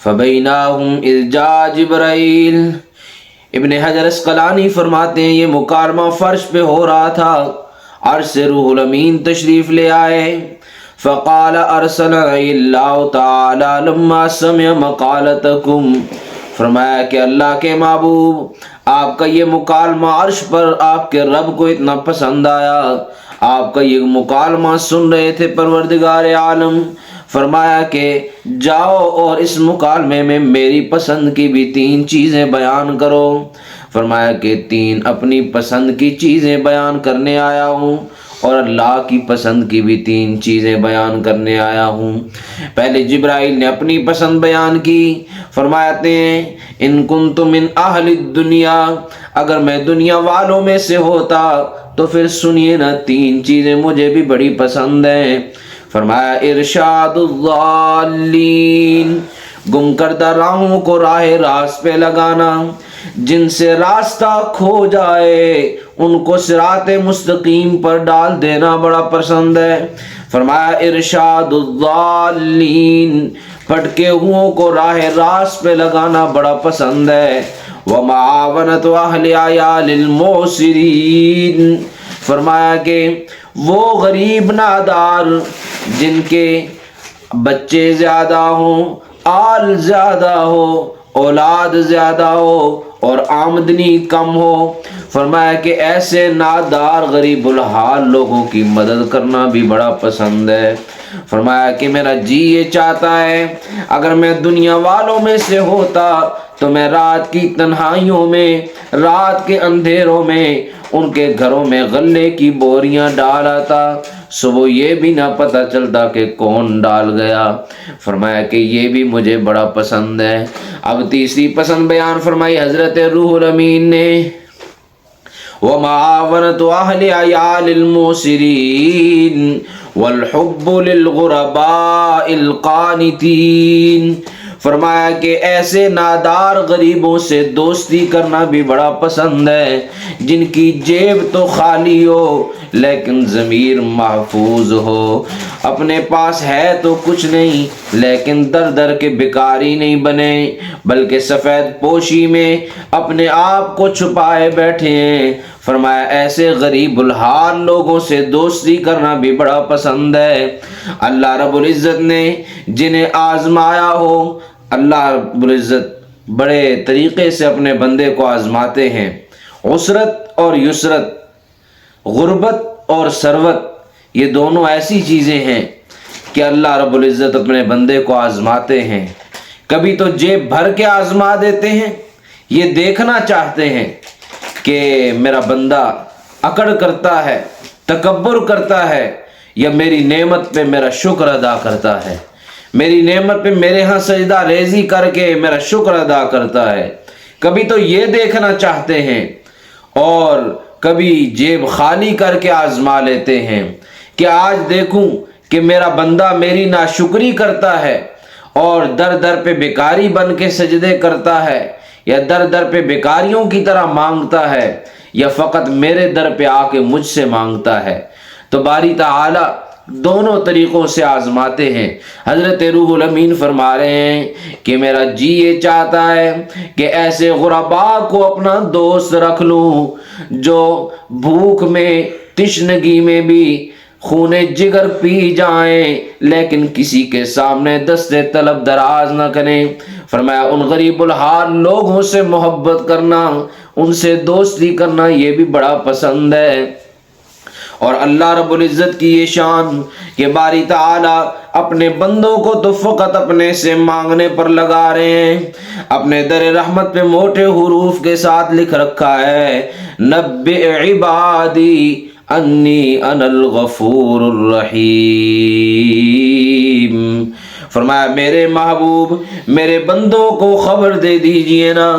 فبیناہم اذ جاء جبرائیل۔ ابن حجر اسقلانی فرماتے ہیں یہ مکالمہ فرش پہ ہو رہا تھا، عرش سے روح الامین تشریف لے آئے۔ فقال ارسلنی اللہ تعالی لما سمع مقالتکم، فرمایا کہ اللہ کے محبوب آپ کا یہ مکالمہ عرش پر آپ کے رب کو اتنا پسند آیا، آپ کا یہ مکالمہ سن رہے تھے پروردگار عالم، فرمایا کہ جاؤ اور اس مکالمے میں میری پسند کی بھی 3 چیزیں بیان کرو۔ فرمایا کہ 3 اپنی پسند کی چیزیں بیان کرنے آیا ہوں اور اللہ کی پسند کی بھی 3 چیزیں بیان کرنے آیا ہوں۔ پہلے جبرائیل نے اپنی پسند بیان کی، فرماتے ہیں ان کنت من اہل الدنیا، اگر میں دنیا والوں میں سے ہوتا تو پھر سنیے نا 3 چیزیں مجھے بھی بڑی پسند ہیں۔ فرمایا ارشاد الضالین، گم کردہ راہوں کو راہ راست پہ لگانا، جن سے راستہ کھو جائے ان کو صراط مستقیم پر ڈال دینا بڑا پسند ہے۔ فرمایا ارشاد الضالین، بھٹکے ہوں کو راہ راست پہ لگانا بڑا پسند ہے۔ ومعاونت اہل عیال المعسرین، فرمایا کہ وہ غریب نادار جن کے بچے زیادہ ہوں، آل زیادہ ہو، اولاد زیادہ ہو اور آمدنی کم ہو، فرمایا کہ ایسے نادار غریب الحال لوگوں کی مدد کرنا بھی بڑا پسند ہے۔ فرمایا کہ میرا جی یہ چاہتا ہے اگر میں دنیا والوں میں سے ہوتا تو میں رات کی تنہائیوں میں، رات کے اندھیروں میں ان کے گھروں میں غلے کی بوریاں ڈال آتا، صبح یہ بھی نہ پتہ چلتا کہ کون ڈال گیا۔ فرمایا کہ یہ بھی مجھے بڑا پسند ہے۔ اب تیسری پسند بیان فرمائی حضرت روح الامین نے، ومعاونت اہل عیال المعسرین والحب للغرباء القانتین، فرمایا کہ ایسے نادار غریبوں سے دوستی کرنا بھی بڑا پسند ہے جن کی جیب تو خالی ہو لیکن ضمیر محفوظ ہو، اپنے پاس ہے تو کچھ نہیں لیکن در در کے بھکاری نہیں بنے بلکہ سفید پوشی میں اپنے آپ کو چھپائے بیٹھے ہیں۔ فرمایا ایسے غریب الحال لوگوں سے دوستی کرنا بھی بڑا پسند ہے۔ اللہ رب العزت نے جنہیں آزمایا ہو، اللہ رب العزت بڑے طریقے سے اپنے بندے کو آزماتے ہیں۔ عسرت اور یسرت، غربت اور ثروت، یہ دونوں ایسی چیزیں ہیں کہ اللہ رب العزت اپنے بندے کو آزماتے ہیں۔ کبھی تو جیب بھر کے آزما دیتے ہیں، یہ دیکھنا چاہتے ہیں کہ میرا بندہ اکڑ کرتا ہے، تکبر کرتا ہے یا میری نعمت پہ میرا شکر ادا کرتا ہے، میری نعمت پہ میرے ہاں سجدہ ریزی کر کے میرا شکر ادا کرتا ہے۔ کبھی تو یہ دیکھنا چاہتے ہیں اور کبھی جیب خالی کر کے آزما لیتے ہیں کہ آج دیکھوں کہ میرا بندہ میری ناشکری کرتا ہے اور در در پہ بیکاری بن کے سجدے کرتا ہے یا در در پہ بیکاریوں کی طرح مانگتا ہے یا فقط میرے در پہ آ کے مجھ سے مانگتا ہے۔ تو باری تعالی دونوں طریقوں سے آزماتے ہیں۔ حضرت روح الامین فرما رہے ہیں کہ میرا جی یہ چاہتا ہے کہ ایسے غرباء کو اپنا دوست رکھ لوں جو بھوک میں، تشنگی میں بھی خون جگر پی جائیں لیکن کسی کے سامنے دست طلب دراز نہ کریں۔ فرمایا ان غریب الحال لوگوں سے محبت کرنا، ان سے دوستی کرنا یہ بھی بڑا پسند ہے۔ اور اللہ رب العزت کی یہ شان کہ باری تعالی اپنے بندوں کو تو فقط اپنے سے مانگنے پر لگا رہے ہیں، اپنے در رحمت پہ موٹے حروف کے ساتھ لکھ رکھا ہے نبئ عبادی انی انا الغفور الرحیم۔ فرمایا میرے محبوب میرے بندوں کو خبر دے دیجئے نا،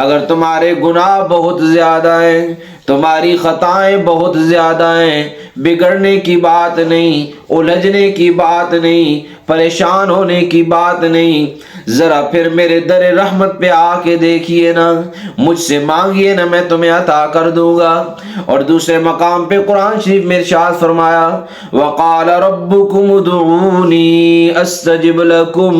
اگر تمہارے گناہ بہت زیادہ ہیں، تمہاری خطائیں بہت زیادہ ہیں، بگڑنے کی بات نہیں، الجھنے کی بات نہیں، پریشان ہونے کی بات نہیں، ذرا پھر میرے در رحمت پہ آ کے دیکھیے نا، مجھ سے مانگیے نا، میں تمہیں عطا کر دوں گا۔ اور دوسرے مقام پہ قرآن شریف میں ارشاد فرمایا وقال ربکم ادعونی استجب لکم،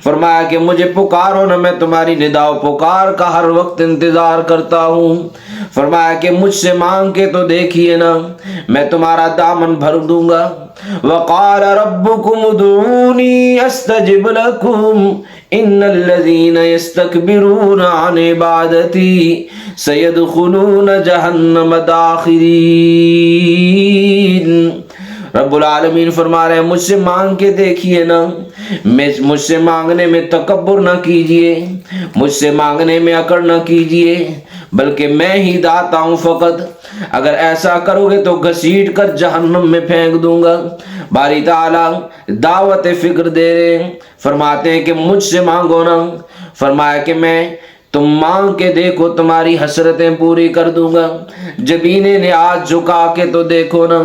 فرمایا کہ مجھے پکارو نا، میں تمہاری ندا و پکار کا ہر وقت انتظار کرتا ہوں۔ فرمایا کہ مجھ سے مانگ کے تو دیکھیے نا، میں تمہارا دامن بھر دوں گا۔ وقال ربکم ادعونی استجب لکم ان الذین یستکبرون عن عبادتی سیدخلون جہنم داخرین۔ رب العالمین فرما رہے ہیں مجھ سے مانگ کے دیکھیے نا، مجھ سے مانگنے میں تکبر نہ کیجئے، مجھ سے مانگنے میں اکڑ نہ کیجئے، بلکہ میں ہی داتا ہوں فقط۔ اگر ایسا کرو گے تو گھسیٹ کر جہنم میں پھینک دوں گا۔ باری تعالیٰ دعوت فکر دے رہے ہیں، فرماتے ہیں کہ مجھ سے مانگو نا، فرمایا کہ میں تم مانگ کے دیکھو تمہاری حسرتیں پوری کر دوں گا۔ جبین نیاز جھکا کے تو دیکھو نا،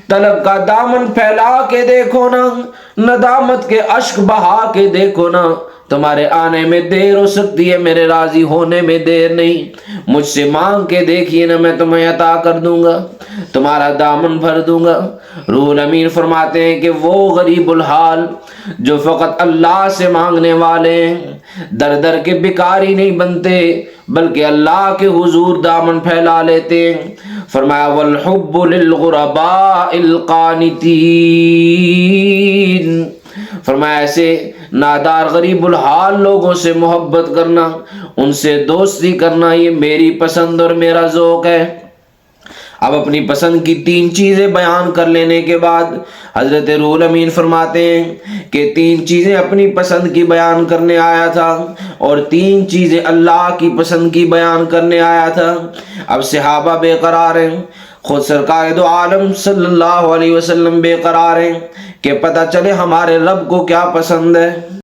طلب کا دامن پھیلا کے دیکھو نا، ندامت کے اشک بہا کے دیکھو نا، تمہارے آنے میں دیر ہو سکتی ہے، میرے راضی ہونے میں دیر نہیں۔ مجھ سے مانگ کے دیکھیے نا، میں تمہیں عطا کر دوں گا، تمہارا دامن بھر دوں گا۔ روح الامین فرماتے ہیں کہ وہ غریب الحال جو فقط اللہ سے مانگنے والے ہیں، در در کے بھکاری نہیں بنتے بلکہ اللہ کے حضور دامن پھیلا لیتے ہیں۔ فرمایا والحب للغرباء القانتین، فرمایا ایسے نادار غریب الحال لوگوں سے محبت کرنا، ان سے دوستی کرنا، یہ میری پسند اور میرا ذوق ہے۔ اب اپنی پسند کی 3 چیزیں بیان کر لینے کے بعد حضرت روح الامین فرماتے ہیں کہ 3 چیزیں اپنی پسند کی بیان کرنے آیا تھا اور 3 چیزیں اللہ کی پسند کی بیان کرنے آیا تھا۔ اب صحابہ بے قرار ہیں، خود سرکار دو عالم صلی اللہ علیہ وسلم بے قرار ہیں کہ پتہ چلے ہمارے رب کو کیا پسند ہے۔